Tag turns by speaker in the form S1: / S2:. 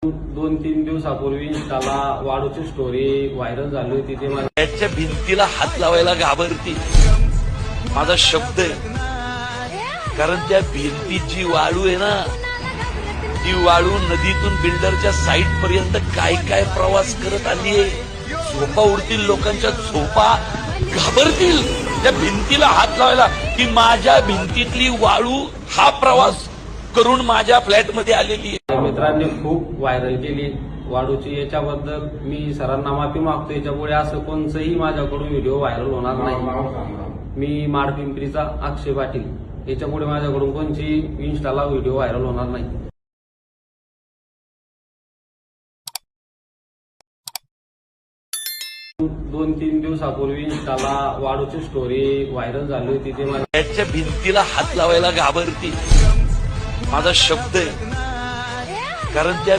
S1: 2-3 दिवसापूर्वी इंस्टाला वाळूची story viral झाली होती. ते
S2: त्याच्या भिंतीला हात लावायला घाबरती. माझा शब्द आहे, कारण त्या भिंतीची वाळू आहे ना, ती वाळू नदीतून बिल्डरच्या साईट पर्यंत काय काय प्रवास करत आली आहे. झोपा उडतील, लोकांच्या झोपा घाबरतील त्या भिंतीला हात लावायला, की माझ्या भिंतीतली वाळू हा प्रवास करून माझ्या फ्लॅटमध्ये आलेली आहे.
S1: मित्रांनी खूप व्हायरल केली वाळूची. याच्याबद्दल मी सरांना माफी मागतो. याच्यापुढे असं कोणचंही माझ्याकडून व्हिडिओ व्हायरल होणार नाही. मी माडपिंपरीचा अक्षय पाटील. याच्यापुढे माझ्याकडून कोणची इंस्टाला व्हिडिओ व्हायरल होणार नाही. 2-3 दिवसापूर्वी इंस्टाला वाळूची स्टोरी व्हायरल झाली होती. ते
S2: त्याच्या भिंतीला हात लावायला घाबरती. माझा शब्द आहे, कारण त्या